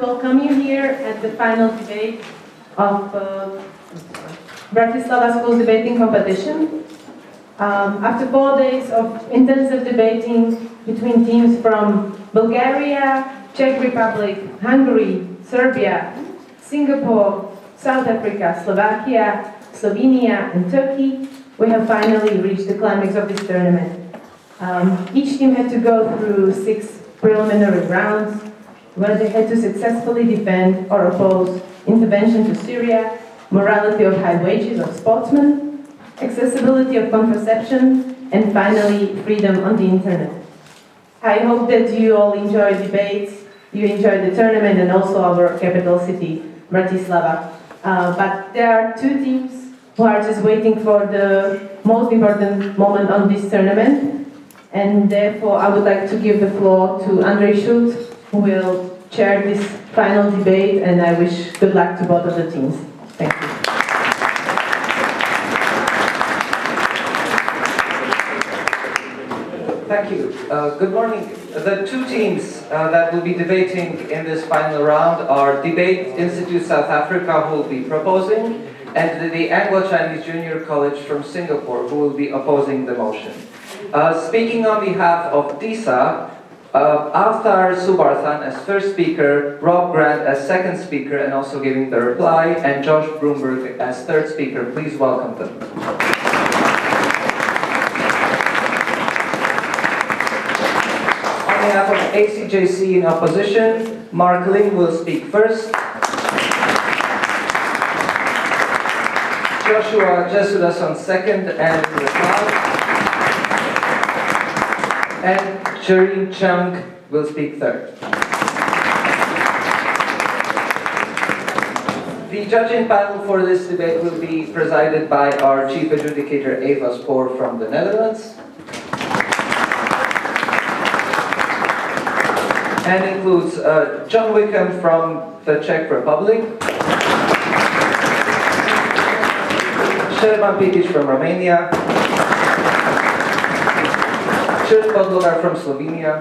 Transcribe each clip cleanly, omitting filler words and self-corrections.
Welcome you here at the final debate of Bratislava Schools Debating Competition. After 4 days of intensive debating between teams from Bulgaria, Czech Republic, Hungary, Serbia, Singapore, South Africa, Slovakia, Slovenia and Turkey, we have finally reached the climax of this tournament. Each team had to go through 6 preliminary rounds where they had to successfully defend or oppose intervention to Syria, morality of high wages of sportsmen, accessibility of contraception, and finally, freedom on the internet. I hope that you all enjoy debates, you enjoy the tournament and also our capital city, Bratislava. But there are 2 teams who are just waiting for the most important moment on this tournament, and therefore I would like to give the floor to Andrej Schulz, who will chair this final debate, and I wish good luck to both of the teams. Thank you. Thank you. Good morning. The 2 teams that will be debating in this final round are Debate Institute South Africa, who will be proposing, and the Anglo-Chinese Junior College from Singapore, who will be opposing the motion. Speaking on behalf of DISA, Avthar Sewrathan as first speaker, Rob Grant as second speaker and also giving the reply, and Josh Broomberg as third speaker. Please welcome them. On behalf of ACJC in opposition, Mark Ling will speak first. Joshua Jesudason second and reply. And Jereme Cheong will speak third. The judging panel for this debate will be presided by our chief adjudicator Eva Spoor from the Netherlands, and includes John Wickham from the Czech Republic, Serban Pitic from Romania, Podgolar from Slovenia,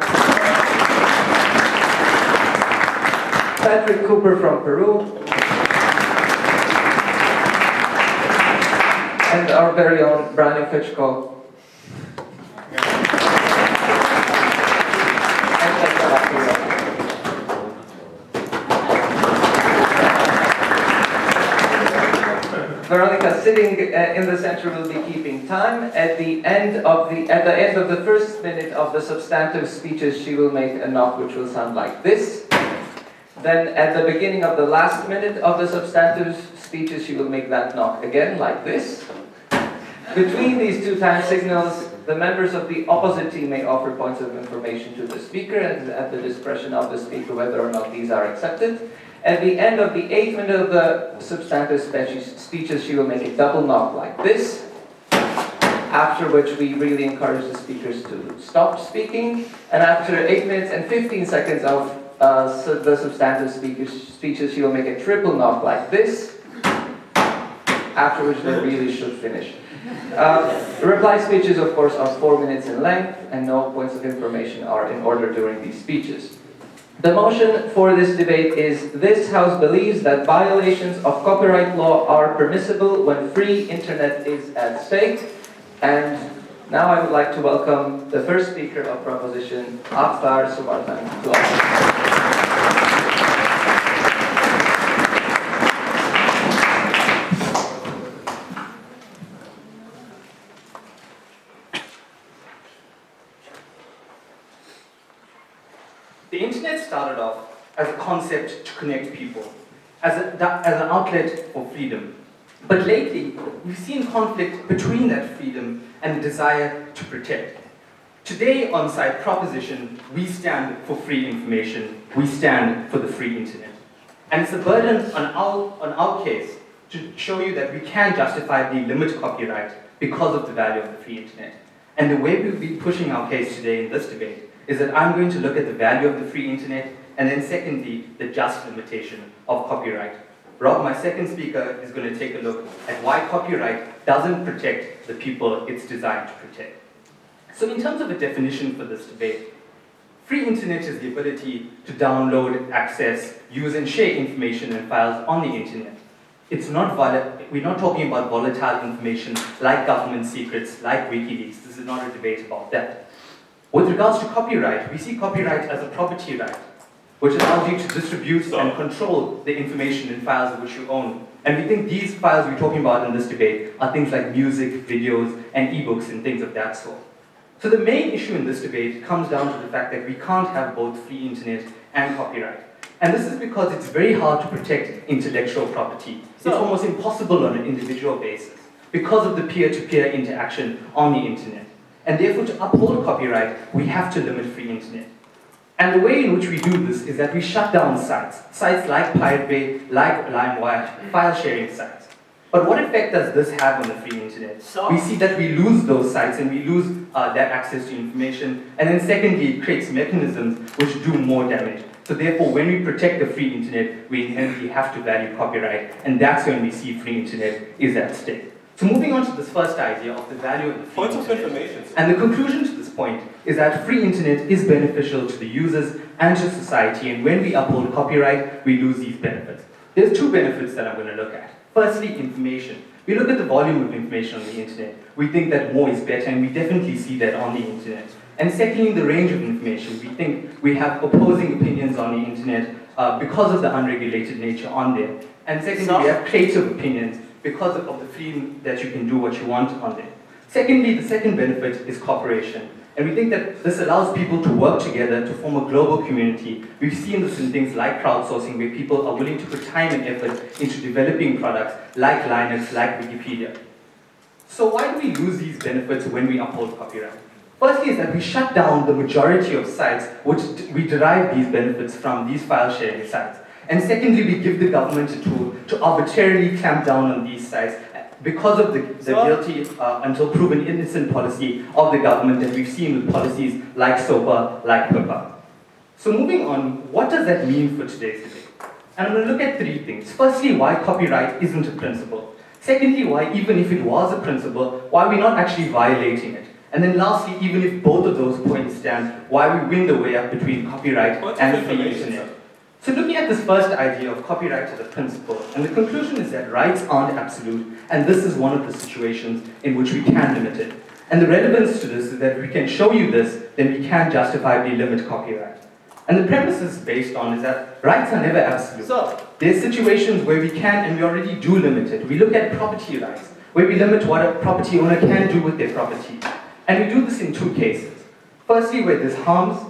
Patrick Cooper from Peru, and our very own Fecko. Veronica, sitting in the center, will be keeping time. At the end of the first minute of the substantive speeches, she will make a knock which will sound like this. Then at the beginning of the last minute of the substantive speeches, she will make that knock again like this. Between these 2 time signals, the members of the opposite team may offer points of information to the speaker, and at the discretion of the speaker whether or not these are accepted. At the end of the 8th minute of the substantive speeches, she will make a double knock like this, after which we really encourage the speakers to stop speaking, and after 8 minutes and 15 seconds of the substantive speeches, she will make a triple knock like this, after which they really should finish. Reply speeches, of course, are 4 minutes in length, and no points of information are in order during these speeches. The motion for this debate is: this House believes that violations of copyright law are permissible when free internet is at stake. And now I would like to welcome the first speaker of proposition, Avthar Sewrathan. The internet started off as a concept to connect people, as an outlet for freedom. But lately, we've seen conflict between that freedom and the desire to protect. Today on Side Proposition, we stand for free information, we stand for the free internet. And it's a burden on our case to show you that we can justifiably limit copyright because of the value of the free internet. And the way we'll be pushing our case today in this debate is that I'm going to look at the value of the free internet, and then secondly, the just limitation of copyright. Rob, my second speaker, is going to take a look at why copyright doesn't protect the people it's designed to protect. So in terms of a definition for this debate, Free internet is the ability to download, access, use and share information and files on the internet. We're not talking about volatile information like government secrets, like WikiLeaks. This is not a debate about that. With regards to copyright, we see copyright as a property right, which allows you to distribute and control the information and files which you own. And we think these files we're talking about in this debate are things like music, videos, and ebooks and things of that sort. So the main issue in this debate comes down to the fact that we can't have both free internet and copyright. And this is because it's very hard to protect intellectual property. It's almost impossible on an individual basis because of the peer-to-peer interaction on the internet. And therefore, to uphold copyright, we have to limit free internet. And the way in which we do this is that we shut down sites like Pirate Bay, like LimeWire, file sharing sites. But what effect does this have on the free internet? We see that we lose those sites and we lose that access to information. And then secondly, it creates mechanisms which do more damage. So therefore, when we protect the free internet, we inherently have to value copyright. And that's when we see free internet is at stake. So moving on to this first idea of the value of the free internet. And the conclusion to this point is that free internet is beneficial to the users and to society. And when we uphold copyright, we lose these benefits. There's two benefits that I'm going to look at. Firstly, information. We look at the volume of information on the internet. We think that more is better, and we definitely see that on the internet. And secondly, the range of information. We think we have opposing opinions on the internet because of the unregulated nature on there. And secondly, we have creative opinions because of the freedom that you can do what you want on there. Secondly, the second benefit is cooperation. And we think that this allows people to work together to form a global community. We've seen this in things like crowdsourcing, where people are willing to put time and effort into developing products like Linux, like Wikipedia. So why do we lose these benefits when we uphold copyright? Firstly is that we shut down the majority of sites which we derive these benefits from, these file sharing sites. And secondly, we give the government a tool to arbitrarily clamp down on these sites because of the guilty until proven innocent policy of the government that we've seen with policies like SOPA, like PIPA. So moving on, what does that mean for today's debate? And I'm going to look at three things. Firstly, why copyright isn't a principle. Secondly, why even if it was a principle, why we're not actually violating it. And then lastly, even if both of those points stand, why we win the way up between copyright and the free internet. So looking at this first idea of copyright as a principle, and the conclusion is that rights aren't absolute, and this is one of the situations in which we can limit it. And the relevance to this is that if we can show you this, then we can justifiably limit copyright. And the premise is based on is that rights are never absolute. There's situations where we can, and we already do limit it. We look at property rights, where we limit what a property owner can do with their property. And we do this in two cases. Firstly, where there's harms,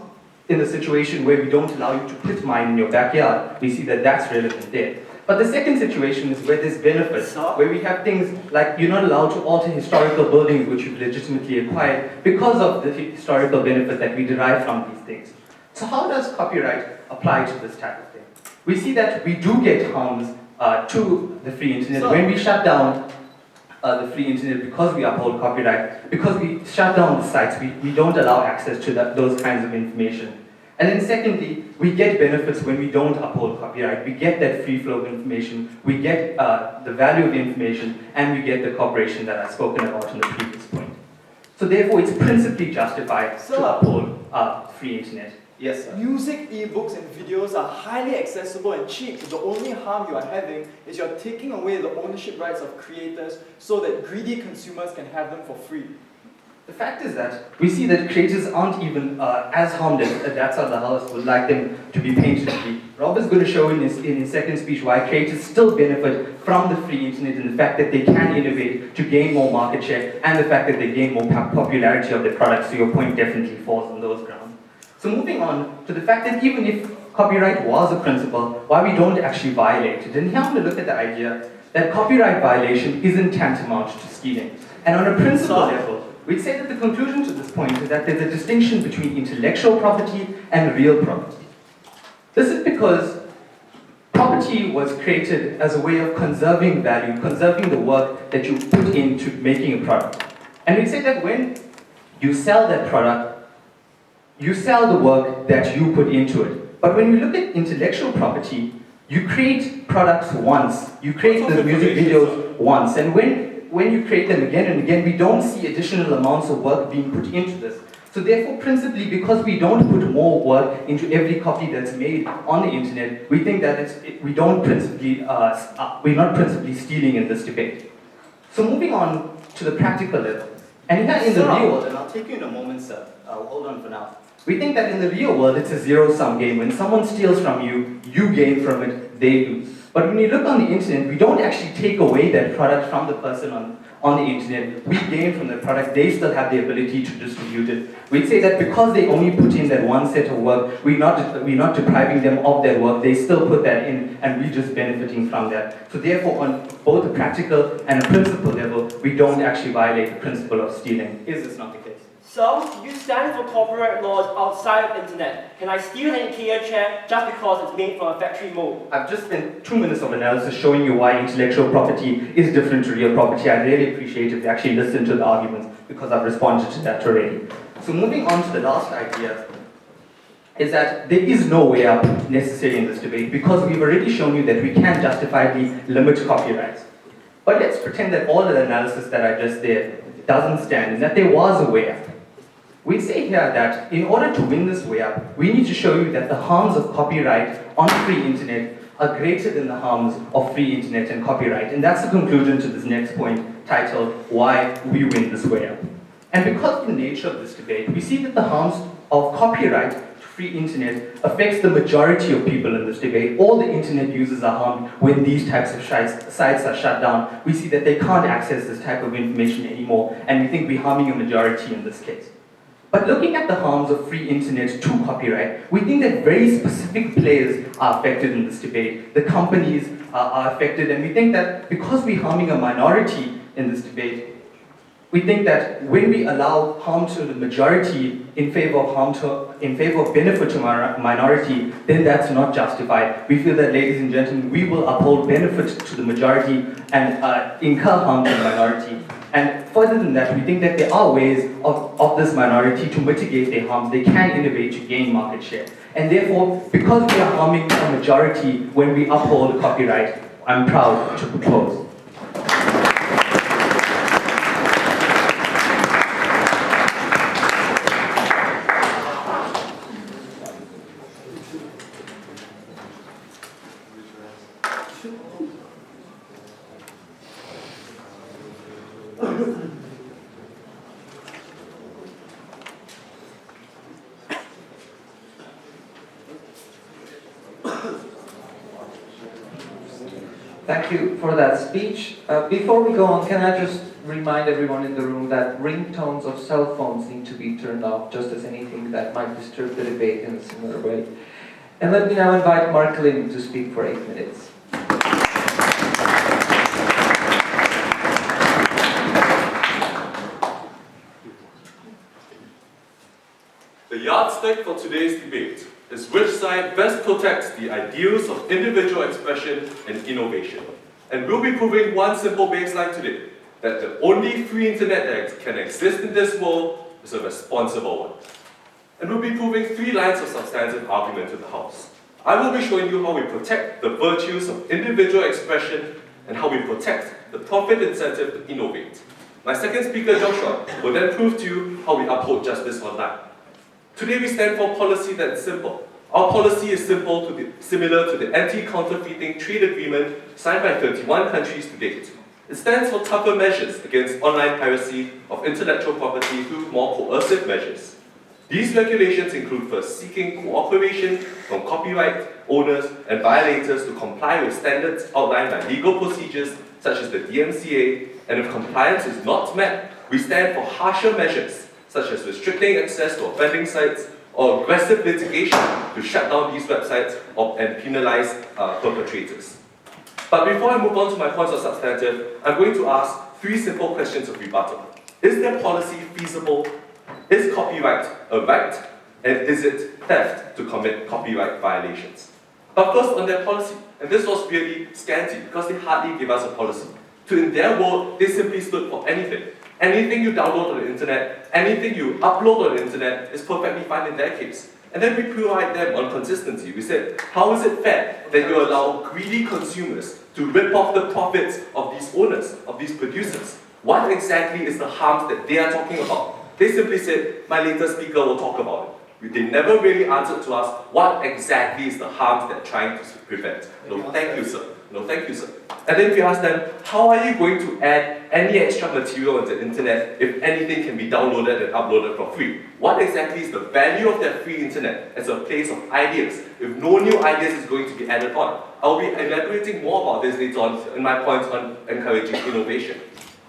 in the situation where we don't allow you to put mine in your backyard, we see that that's relevant there. But the second situation is where there's benefits, where we have things like you're not allowed to alter historical buildings which you've legitimately acquired because of the historical benefit that we derive from these things. So how does copyright apply to this type of thing? We see that we do get harms to the free internet when we shut down the free internet because we uphold copyright, because we shut down the sites, we don't allow access to those kinds of information. And then secondly, we get benefits when we don't uphold copyright. We get that free flow of information, we get the value of the information, and we get the cooperation that I've spoken about in the previous point. So therefore, it's principally justified to uphold free internet. Yes, sir. Music, ebooks, and videos are highly accessible and cheap. The only harm you are having is you're taking away the ownership rights of creators so that greedy consumers can have them for free. The fact is that we see that creators aren't even as harmed as Adjudicators the House would like them to be painted to be. Rob is going to show in his second speech why creators still benefit from the free internet and the fact that they can innovate to gain more market share and the fact that they gain more popularity of their products. So your point definitely falls on those grounds. So moving on to the fact that even if copyright was a principle, why we don't actually violate it. And here I'm going to look at the idea that copyright violation isn't tantamount to stealing. And on a principle level, we'd say that the conclusion to this point is that there's a distinction between intellectual property and real property. This is because property was created as a way of conserving value, conserving the work that you put into making a product. And we'd say that when you sell that product, you sell the work that you put into it. But when we look at intellectual property, you create products once. You create the music videos once. And when you create them again and again, we don't see additional amounts of work being put into this. So therefore, principally, because we don't put more work into every copy that's made on the internet, we think that we're not principally stealing in this debate. So moving on to the practical level, and here in the real world, and I'll take you in a moment, sir, I'll hold on for now. We think that in the real world, it's a zero-sum game. When someone steals from you, you gain from it, they lose. But when you look on the internet, we don't actually take away that product from the person on the internet. We gain from the product, they still have the ability to distribute it. We'd say that because they only put in that one set of work, we're not depriving them of that work, they still put that in, and we're just benefiting from that. So therefore, on both a practical and a principle level, we don't actually violate the principle of stealing. Is this not the case? So, you stand for copyright laws outside of internet. Can I steal an IKEA chair just because it's made from a factory mold? I've just spent 2 minutes of analysis showing you why intellectual property is different to real property. I really appreciate if you actually listen to the arguments, because I've responded to that already. So moving on to the last idea, is that there is no way out necessary in this debate, because we've already shown you that we can justifiably limit copyrights. But let's pretend that all the analysis that I just did doesn't stand, and that there was a way out. We say here that in order to win this way up, we need to show you that the harms of copyright on free internet are greater than the harms of free internet and copyright. And that's the conclusion to this next point, titled, Why We Win This Way Up. And because of the nature of this debate, we see that the harms of copyright to free internet affects the majority of people in this debate. All the internet users are harmed when these types of sites are shut down. We see that they can't access this type of information anymore, and we think we're harming a majority in this case. But looking at the harms of free internet to copyright, we think that very specific players are affected in this debate. The companies are affected, and we think that because we're harming a minority in this debate, we think that when we allow harm to the majority in favor of benefit to minority, then that's not justified. We feel that, ladies and gentlemen, we will uphold benefit to the majority and incur harm to the minority. And further than that, we think that there are ways of this minority to mitigate their harms. They can innovate to gain market share. And therefore, because we are harming a majority when we uphold copyright, I'm proud to propose. Thank you for that speech. Before we go on, can I just remind everyone in the room that ringtones of cell phones need to be turned off, just as anything that might disturb the debate in a similar way. And let me now invite Mark Lim to speak for 8 minutes. The yardstick for today's debate is which side best protects the ideals of individual expression and innovation. And we'll be proving one simple baseline today, that the only free internet that can exist in this world is a responsible one. And we'll be proving 3 lines of substantive argument to the House. I will be showing you how we protect the virtues of individual expression and how we protect the profit incentive to innovate. My second speaker, Joshua, will then prove to you how we uphold justice online. Today we stand for policy that's simple. Our policy is similar to the anti-counterfeiting trade agreement signed by 31 countries to date. It stands for tougher measures against online piracy of intellectual property through more coercive measures. These regulations include first seeking cooperation from copyright owners and violators to comply with standards outlined by legal procedures such as the DMCA, and if compliance is not met, we stand for harsher measures such as restricting access to offending sites or aggressive litigation to shut down these websites and penalize perpetrators. But before I move on to my points of substantive, I'm going to ask 3 simple questions of rebuttal. Is their policy feasible? Is copyright a right? And is it theft to commit copyright violations? But first on their policy, and this was really scanty because they hardly gave us a policy. In their world, they simply stood for anything. Anything you download on the internet, anything you upload on the internet is perfectly fine in their case. And then we provide them on consistency. We said, how is it fair that you allow greedy consumers to rip off the profits of these owners, of these producers? What exactly is the harms that they are talking about? They simply said, my later speaker will talk about it. They never really answered to us what exactly is the harms they're trying to prevent. No, thank you, sir. No, thank you, sir. And then we asked them, how are you going to add any extra material on the internet if anything can be downloaded and uploaded for free? What exactly is the value of that free internet as a place of ideas if no new ideas is going to be added on? I'll be elaborating more about this later on in my points on encouraging innovation.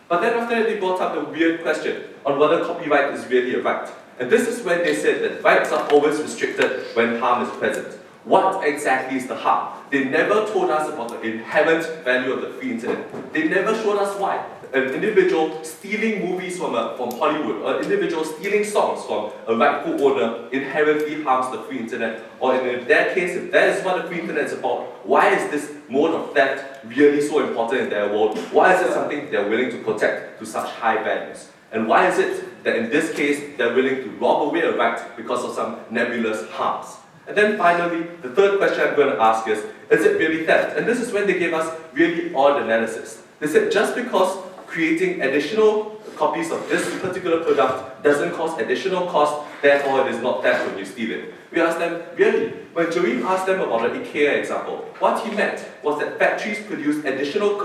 But then after that, they brought up the weird question on whether copyright is really a right. And this is when they said that rights are always restricted when harm is present. What exactly is the harm? They never told us about the inherent value of the free internet. They never showed us why. An individual stealing movies from Hollywood, or an individual stealing songs from a rightful owner inherently harms the free internet. Or in their case, if that is what the free internet is about, why is this mode of theft really so important in their world? Why is it something they're willing to protect to such high values? And why is it that in this case, they're willing to rob away a right because of some nebulous harms? And then finally, the third question I'm going to ask is it really theft? And this is when they gave us really odd analysis. They said just because creating additional copies of this particular product doesn't cause additional cost, therefore it is not theft when you steal it. We asked them, really? When Jereme asked them about the IKEA example, what he meant was that factories produce additional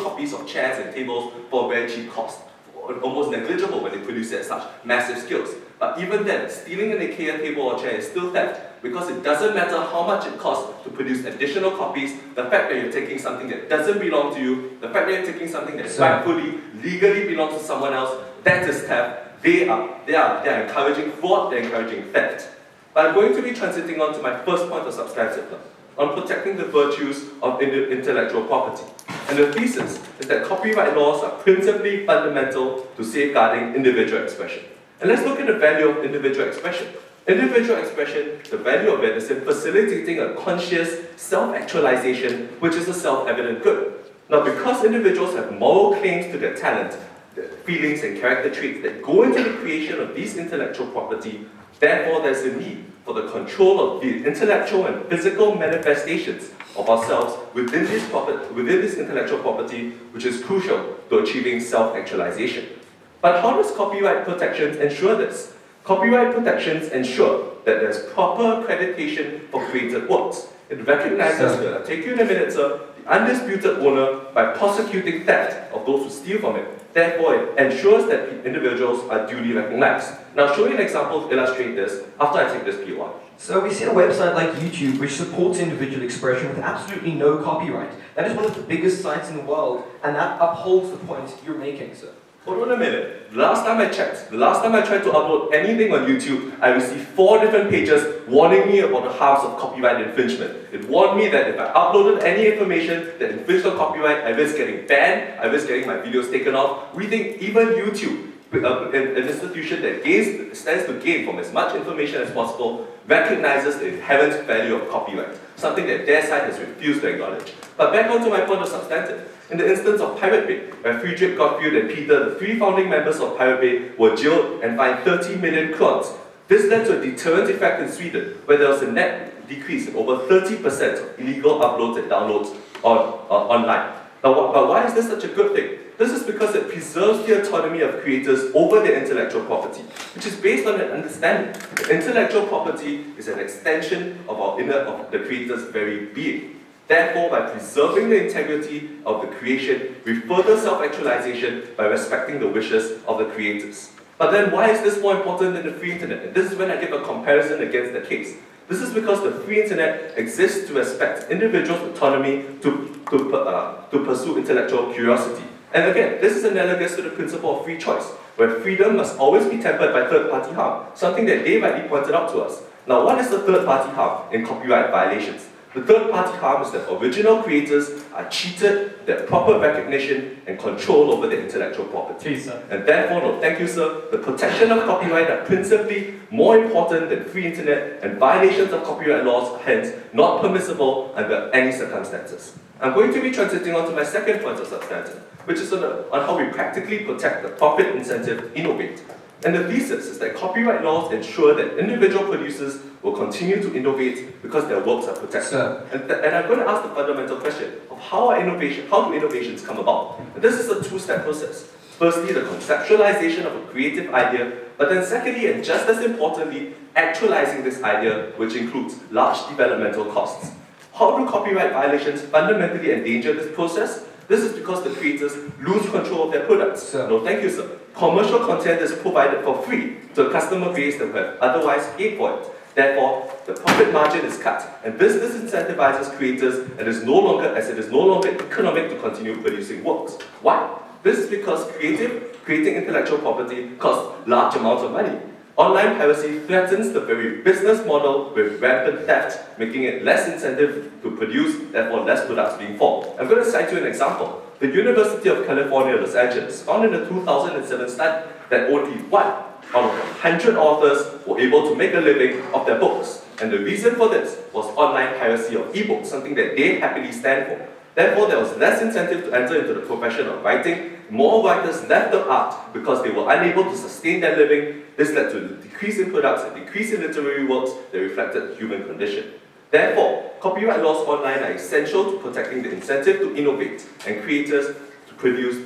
copies of chairs and tables for a very cheap cost. Almost negligible when they produce it at such massive scales. But even then, stealing an IKEA table or chair is still theft because it doesn't matter how much it costs to produce additional copies. The fact that you're taking something that doesn't belong to you, the fact that you're taking something that rightfully, legally belongs to someone else, that is theft. They are encouraging fraud, they're encouraging theft. But I'm going to be transiting on to my first point of substantive on protecting the virtues of intellectual property. And the thesis is that copyright laws are principally fundamental to safeguarding individual expression. And let's look at the value of individual expression. Individual expression, the value of it is in facilitating a conscious self-actualization, which is a self-evident good. Now, because individuals have moral claims to their talent, their feelings and character traits that go into the creation of these intellectual property, therefore there's a need for the control of the intellectual and physical manifestations of ourselves within this intellectual property, which is crucial to achieving self-actualization. But how does copyright protections ensure this? Copyright protections ensure that there's proper accreditation for created works. It recognizes, I'll take you in a minute, sir, the undisputed owner by prosecuting theft of those who steal from it. Therefore, it ensures that individuals are duly recognized. Now, I'll show you an example to illustrate this after I take this P1. So we see a website like YouTube which supports individual expression with absolutely no copyright. That is one of the biggest sites in the world, and that upholds the point you're making, sir. Hold on a minute. The last time I checked, the last time I tried to upload anything on YouTube, I received 4 different pages warning me about the harms of copyright infringement. It warned me that if I uploaded any information that infringed on copyright, I risk getting banned, I risk getting my videos taken off. We think even YouTube, an institution that stands to gain from as much information as possible, recognizes the inherent value of copyright, something that their side has refused to acknowledge. But back onto my point of substantive. In the instance of Pirate Bay, where Friedrich, Gottfried and Peter, the 3 founding members of Pirate Bay, were jailed and fined 30 million crowns. This led to a deterrent effect in Sweden, where there was a net decrease in over 30% of illegal uploads and downloads online. Now, why is this such a good thing? This is because it preserves the autonomy of creators over their intellectual property, which is based on an understanding that intellectual property is an extension of the creator's very being. Therefore, by preserving the integrity of the creation, we further self-actualization by respecting the wishes of the creators. But then why is this more important than the free internet? And this is when I give a comparison against the case. This is because the free internet exists to respect individuals' autonomy to pursue intellectual curiosity. And again, this is analogous to the principle of free choice, where freedom must always be tempered by third-party harm, something that they rightly pointed out to us. Now, what is the third-party harm in copyright violations? The third-party harm is that original creators are cheated their proper recognition and control over their intellectual property. And therefore, no, thank you, sir, the protection of copyright are principally more important than free internet, and violations of copyright laws are hence not permissible under any circumstances. I'm going to be transiting on to my second point of substantive, which is on how we practically protect the profit incentive innovate. And the thesis is that copyright laws ensure that individual producers will continue to innovate because their works are protected. And I'm going to ask the fundamental question of how do innovations come about? And this is a 2-step process. Firstly, the conceptualization of a creative idea, but then secondly, and just as importantly, actualizing this idea, which includes large developmental costs. How do copyright violations fundamentally endanger this process? This is because the creators lose control of their products. Sir. No, thank you, sir. Commercial content is provided for free to a customer base that would have otherwise paid for it. Therefore, the profit margin is cut, and this disincentivizes creators, and it is no longer economic to continue producing works. Why? This is because creating intellectual property costs large amounts of money. Online piracy threatens the very business model with rampant theft, making it less incentive to produce, therefore less products being formed. I'm going to cite you an example. The University of California, Los Angeles, found in a 2007 study that only 1 out of 100 authors were able to make a living off their books. And the reason for this was online piracy of ebooks, something that they happily stand for. Therefore, there was less incentive to enter into the profession of writing. More writers left the art because they were unable to sustain their living. This led to a decrease in products, a decrease in literary works that reflected the human condition. Therefore, copyright laws online are essential to protecting the incentive to innovate and creators to produce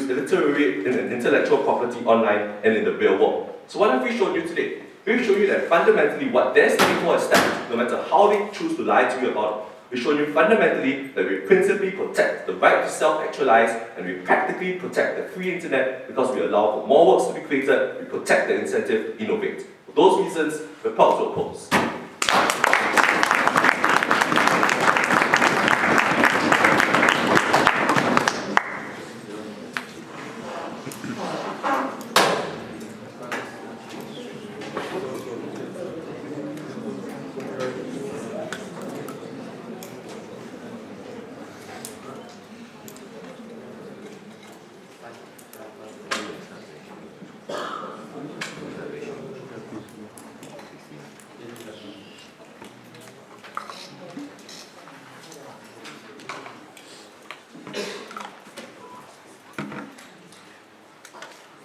literary and intellectual property online and in the real world. So what have we shown you today? We've shown you that fundamentally what they're standing for is stand, no matter how they choose to lie to you about it. We've shown you fundamentally that we principally protect the right to self-actualize, and we practically protect the free internet because we allow for more works to be created, we protect the incentive to innovate. For those reasons, we're proud to oppose.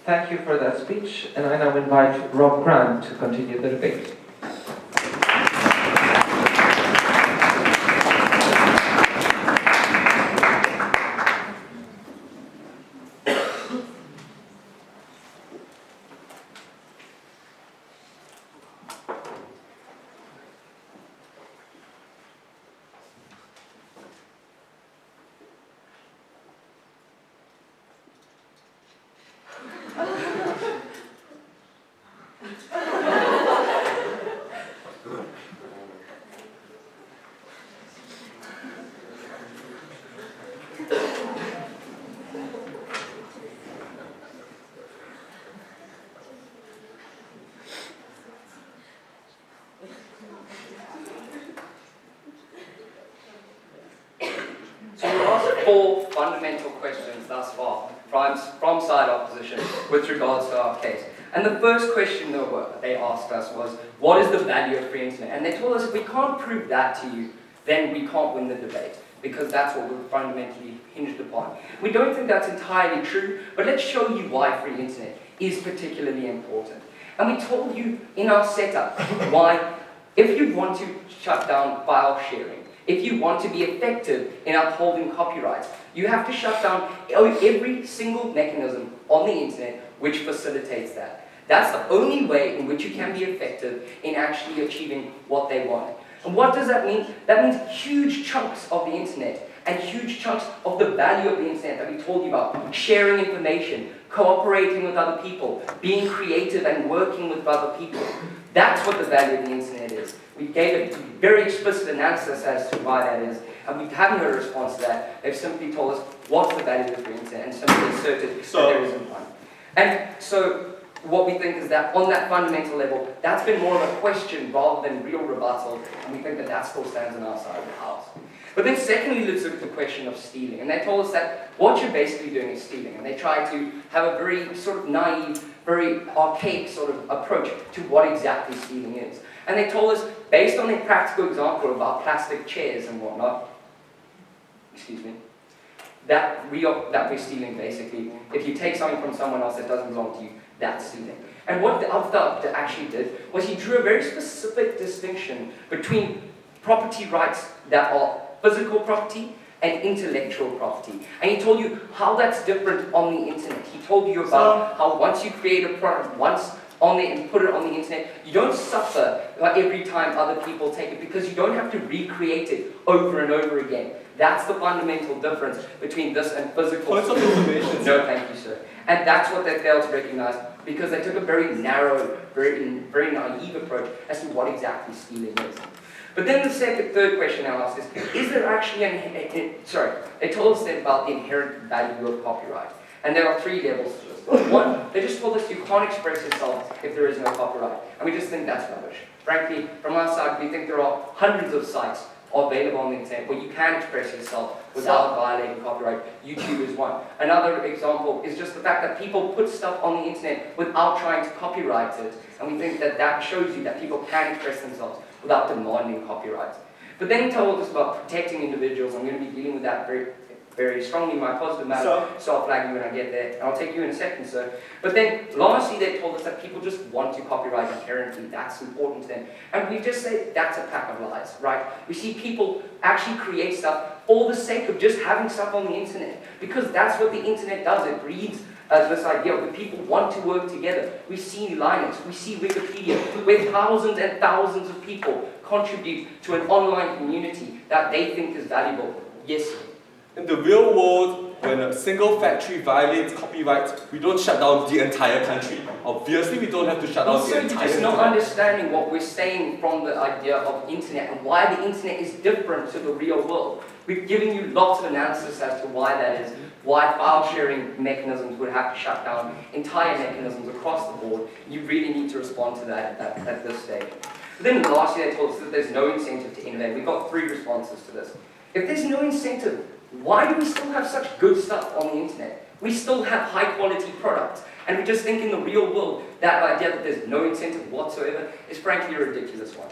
Thank you for that speech, and I now invite Rob Grant to continue the debate. So we asked 4 fundamental questions thus far from side opposition with regards to our case. And the first question they asked us was, what is the value of free internet? And they told us if we can't prove that to you, then we can't win the debate, because that's what we're fundamentally hinged upon. We don't think that's entirely true, but let's show you why free internet is particularly important. And we told you in our setup why, if you want to shut down file sharing, if you want to be effective in upholding copyrights, you have to shut down every single mechanism on the internet which facilitates that. That's the only way in which you can be effective in actually achieving what they want. And what does that mean? That means huge chunks of the internet and huge chunks of the value of the internet that we told you about. Sharing information, cooperating with other people, being creative and working with other people. That's what the value of the internet is. We gave a very explicit analysis as to why that is, and we haven't heard a response to that. They've simply told us what's the value of the free internet and simply asserted that there isn't one. And so what we think is that on that fundamental level, that's been more of a question rather than real rebuttal, and we think that that still stands on our side of the house. But then secondly, let's look at the question of stealing. And they told us that what you're basically doing is stealing. And they tried to have a very sort of naive, very archaic sort of approach to what exactly stealing is. And they told us, based on a practical example of our plastic chairs and whatnot, that we're stealing basically. If you take something from someone else that doesn't belong to you, that's stealing. And what the Avthar actually did was he drew a very specific distinction between property rights that are physical property and intellectual property. And he told you how that's different on the internet. He told you about how once you create a product once on the and put it on the internet, you don't suffer every time other people take it because you don't have to recreate it over and over again. That's the fundamental difference between this and physical. Points of information. No, thank you, sir. And that's what they failed to recognize because they took a very narrow, very naive approach as to what exactly stealing is. But then the third question I asked is there actually they told us then about the inherent value of copyright. And there are 3 levels to this. One, they just told us you can't express yourself if there is no copyright. And we just think that's rubbish. Frankly, from our side, we think there are hundreds of sites available on the internet where you can express yourself without violating copyright. YouTube is one. Another example is just the fact that people put stuff on the internet without trying to copyright it. And we think that that shows you that people can express themselves without demanding copyright. But then he told us about protecting individuals. I'm going to be dealing with that very strongly in my positive manner, so I'll flag you when I get there, and I'll take you in a second, sir. But then, lastly, they told us that people just want to copyright inherently. That's important to them. And we just say that's a pack of lies, right? We see people actually create stuff for the sake of just having stuff on the internet, because that's what the internet does. It breeds this idea of people want to work together. We see Linux, we see Wikipedia, where thousands and thousands of people contribute to an online community that they think is valuable. Yes, sir. In the real world, when a single factory violates copyright, we don't shut down the entire country. Obviously, we don't have to shut down Also, the you're entire just not country. understanding what we're saying from the idea of internet and why the internet is different to the real world. We've given you lots of analysis as to why that is, why file sharing mechanisms would have to shut down entire mechanisms across the board. You really need to respond to that at this stage. But then lastly, they told us that there's no incentive to innovate. We've got 3 responses to this. If there's no incentive, why do we still have such good stuff on the internet? We still have high quality products. And we just think in the real world, that idea that there's no incentive whatsoever is frankly a ridiculous one.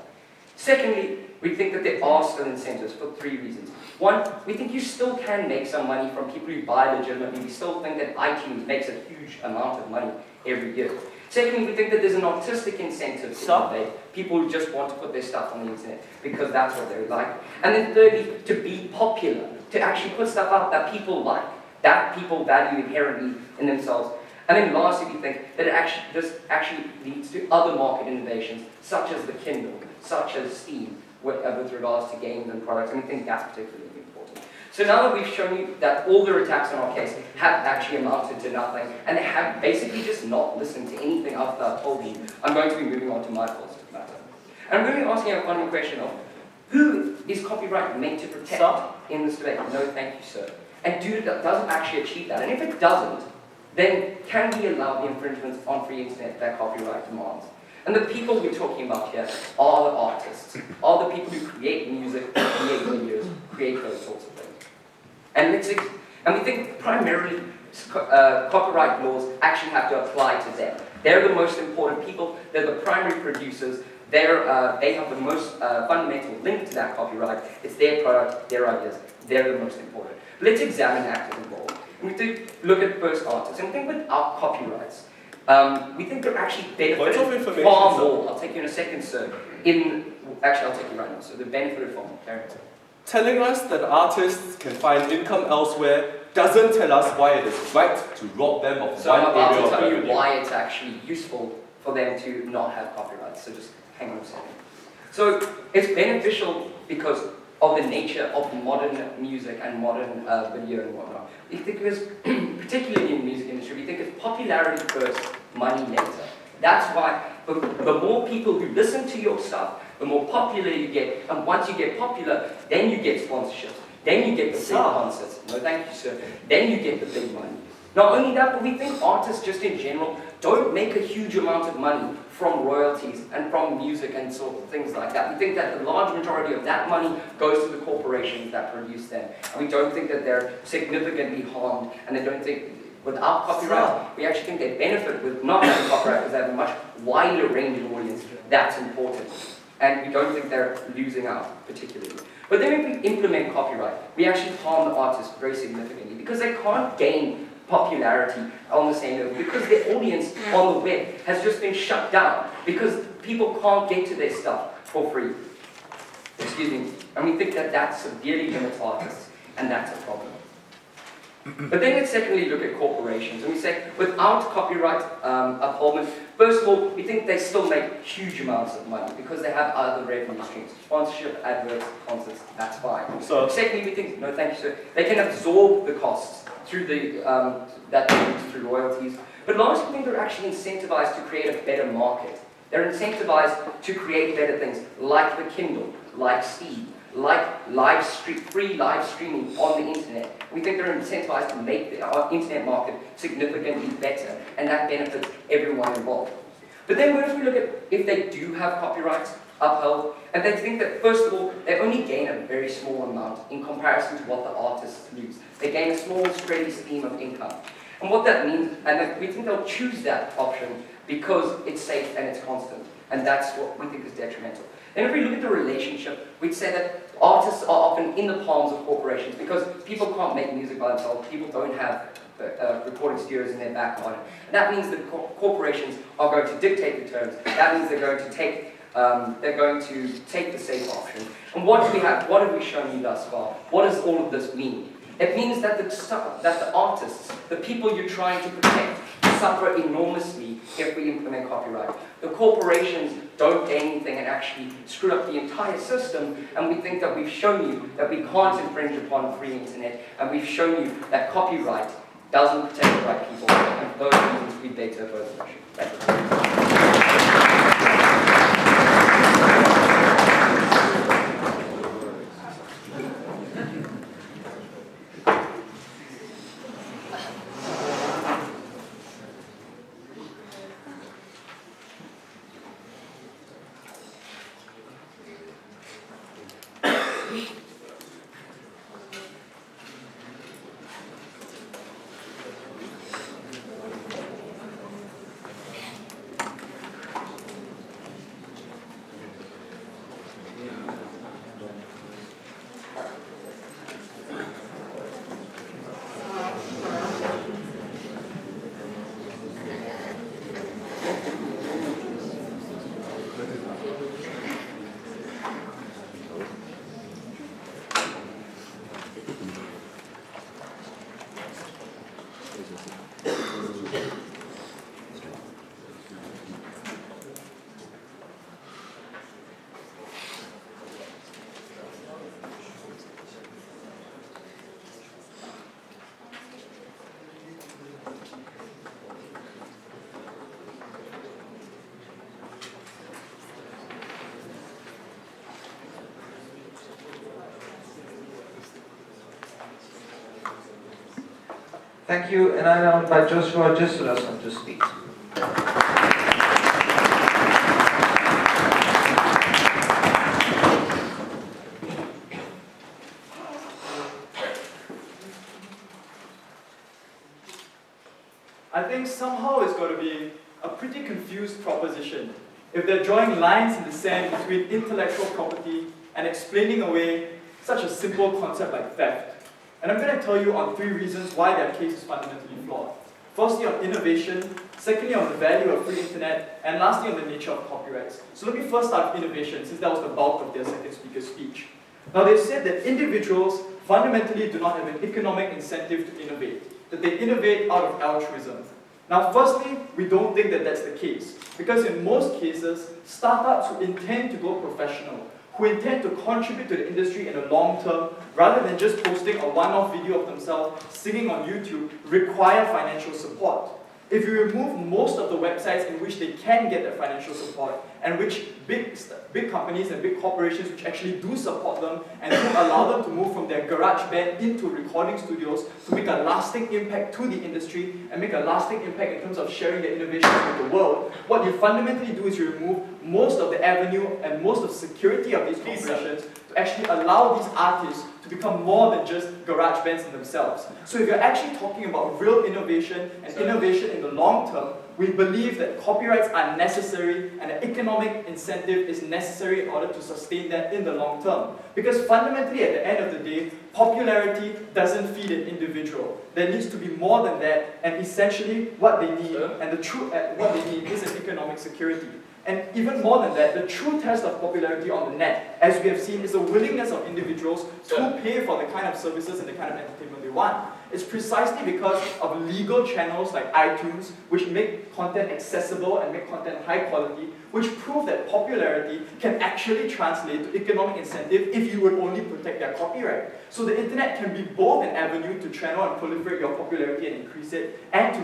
Secondly, we think that there are still incentives for 3 reasons. One, we think you still can make some money from people who buy legitimately. We still think that iTunes makes a huge amount of money every year. Secondly, we think that there's an artistic incentive to innovate. People who just want to put their stuff on the internet because that's what they like. And then thirdly, to be popular, to actually put stuff out that people like, that people value inherently in themselves. And then lastly, we think that this actually leads to other market innovations, such as the Kindle, such as Steam, with regards to games and products, and we think that's particularly important. So now that we've shown you that all the attacks in our case have actually amounted to nothing, and they have basically just not listened to anything Avthar told you, I'm going to be moving on to my positive matter. And I'm going to be asking a final question of, who is copyright meant to protect in this debate? No, thank you, sir. And does it actually achieve that? And if it doesn't, then can we allow the infringements on free internet that copyright demands? And the people we're talking about here are the artists, are the people who create music, create videos, create those sorts of things. And we think primarily copyright laws actually have to apply to them. They're the most important people, they're the primary producers, they have the most fundamental link to that copyright. It's their product, their ideas, they're the most important. Let's examine actors involved. We do look at first artists, and we think without copyrights, we think they're actually benefited far more. I'll take you in a second, sir. Actually, I'll take you right now, sir. They're benefited far more. Telling us that artists can find income elsewhere doesn't tell us why it is right to rob them of so one I'm about area to of tell you revenue. why it's actually useful for them to not have copyrights. So just hang on a second. So it's beneficial because of the nature of modern music and modern video and whatnot. We think because, particularly in the music industry, we think it's popularity first, money later. That's why the more people who listen to your stuff, the more popular you get, and once you get popular, then you get sponsorships, then you get the big concerts. No, thank you, sir. Then you get the big money. Not only that, but we think artists just in general don't make a huge amount of money from royalties and from music and sort of things like that. We think that the large majority of that money goes to the corporations that produce them. And we don't think that they're significantly harmed, and they don't think without copyright, we actually think they benefit with not having copyright because they have a much wider range of audience. That's important. And we don't think they're losing out particularly. But then if we implement copyright, we actually harm the artists very significantly because they can't gain popularity on the same level because their audience on the web has just been shut down because people can't get to their stuff for free. Excuse me. And we think that that severely limits artists. and that's a problem. But then let's secondly look at corporations, and we say without copyright upholdment, first of all, we think they still make huge amounts of money because they have other revenue streams, sponsorship, adverts, concerts, that's fine. So, Secondly, we think, no thank you sir, they can absorb the costs through the, that they use through royalties, but lastly, we think they're actually incentivized to create a better market. They're incentivized to create better things, like the Kindle, like Steam, like free live streaming on the internet. We think they're incentivized to make our internet market significantly better, and that benefits everyone involved. But then what if we look at if they do have copyrights upheld, and they think that first of all, they only gain a very small amount in comparison to what the artists lose. They gain a small, steady stream of income. And what that means, and we think they'll choose that option because it's safe and it's constant, and that's what we think is detrimental. Then if we look at the relationship, we'd say that artists are often in the palms of corporations because people can't make music by themselves, people don't have recording studios in their back garden. And that means that corporations are going to dictate the terms. That means they're going to take the safe option. And what do we have? What have we shown you thus far? What does all of this mean? It means that the artists, the people you're trying to protect, suffer enormously if we implement copyright. The corporations don't gain anything and actually screw up the entire system, and we think that we've shown you that we can't infringe upon free internet, and we've shown you that copyright doesn't protect the right people, and for those reasons we beg to oppose the motion. Thank you. Thank you, and I now invite Joshua Jesudason to speak. I think somehow it's going to be a pretty confused proposition if they're drawing lines in the sand between intellectual property and explaining away such a simple concept like theft. And I'm going to tell you on 3 reasons why their case is fundamentally flawed. Firstly, on innovation. Secondly, on the value of free internet. And lastly, on the nature of copyrights. So let me first start with innovation, since that was the bulk of their second speaker's speech. Now, they said that individuals fundamentally do not have an economic incentive to innovate, that they innovate out of altruism. Now, firstly, we don't think that that's the case, because in most cases, startups who intend to go professional, who intend to contribute to the industry in the long term, rather than just posting a one-off video of themselves singing on YouTube, require financial support. If you remove most of the websites in which they can get that financial support, and which big companies and big corporations which actually do support them and do allow them to move from their garage band into recording studios to make a lasting impact to the industry and make a lasting impact in terms of sharing their innovations with the world, what you fundamentally do is you remove most of the avenue and most of the security of these corporations to actually allow these artists to become more than just garage bands in themselves. So if you're actually talking about real innovation and innovation in the long term, we believe that copyrights are necessary and an economic incentive is necessary in order to sustain that in the long term. Because fundamentally, at the end of the day, popularity doesn't feed an individual. There needs to be more than that, and essentially what they need, and what they need is an economic security. And even more than that, the true test of popularity on the net, as we have seen, is the willingness of individuals to pay for the kind of services and the kind of entertainment they want. It's precisely because of legal channels like iTunes, which make content accessible and make content high quality, which prove that popularity can actually translate to economic incentive if you would only protect their copyright. So the internet can be both an avenue to channel and proliferate your popularity and increase it, and to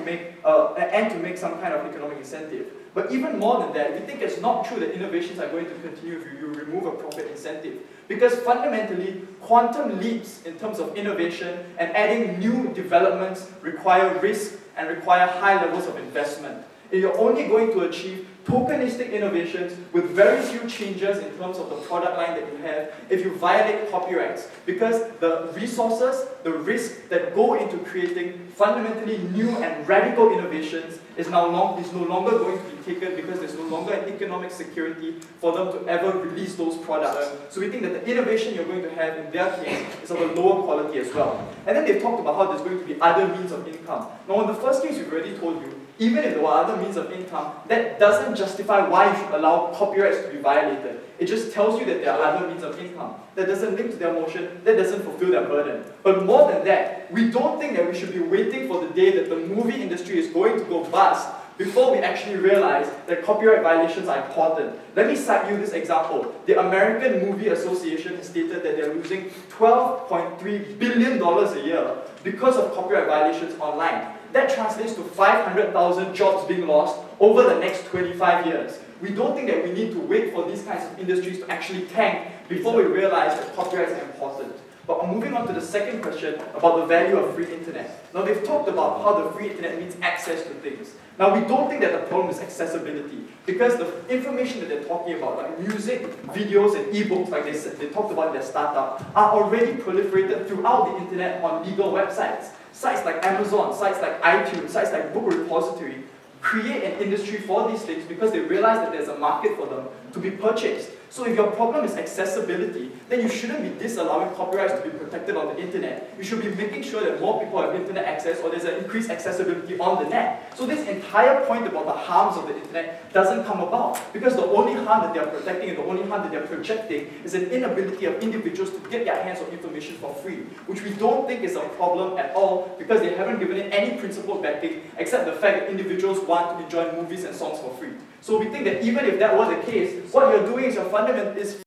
make some kind of economic incentive. But even more than that, we think it's not true that innovations are going to continue if you remove a profit incentive. Because fundamentally, quantum leaps in terms of innovation and adding new developments require risk and require high levels of investment. And you're only going to achieve tokenistic innovations with very few changes in terms of the product line that you have if you violate copyrights, because the resources, the risk that go into creating fundamentally new and radical innovations is no longer going to be taken, because there's no longer an economic security for them to ever release those products. So we think that the innovation you're going to have in their case is of a lower quality as well. And then they've talked about how there's going to be other means of income. Now in the first case we've already told you, even if there were other means of income, that doesn't justify why you should allow copyrights to be violated. It just tells you that there are other means of income. That doesn't link to their motion, that doesn't fulfill their burden. But more than that, we don't think that we should be waiting for the day that the movie industry is going to go bust before we actually realize that copyright violations are important. Let me cite you this example. The American Movie Association has stated that they're losing $12.3 billion a year because of copyright violations online. That translates to 500,000 jobs being lost over the next 25 years. We don't think that we need to wait for these kinds of industries to actually tank before we realize that copyrights are important. But I'm moving on to the second question about the value of free internet. Now they've talked about how the free internet means access to things. Now we don't think that the problem is accessibility, because the information that they're talking about, like music, videos, and ebooks, like they talked about in their startup, are already proliferated throughout the internet on legal websites. Sites like Amazon, sites like iTunes, sites like Book Repository create an industry for these things because they realize that there's a market for them to be purchased. So if your problem is accessibility, then you shouldn't be disallowing copyrights to be protected on the internet. You should be making sure that more people have internet access, or there's an increased accessibility on the net. So this entire point about the harms of the internet doesn't come about, because the only harm that they're protecting and the only harm that they're projecting is an inability of individuals to get their hands on information for free, which we don't think is a problem at all, because they haven't given it any principled backing except the fact that individuals want to enjoy movies and songs for free. So we think that even if that were the case, what you're doing is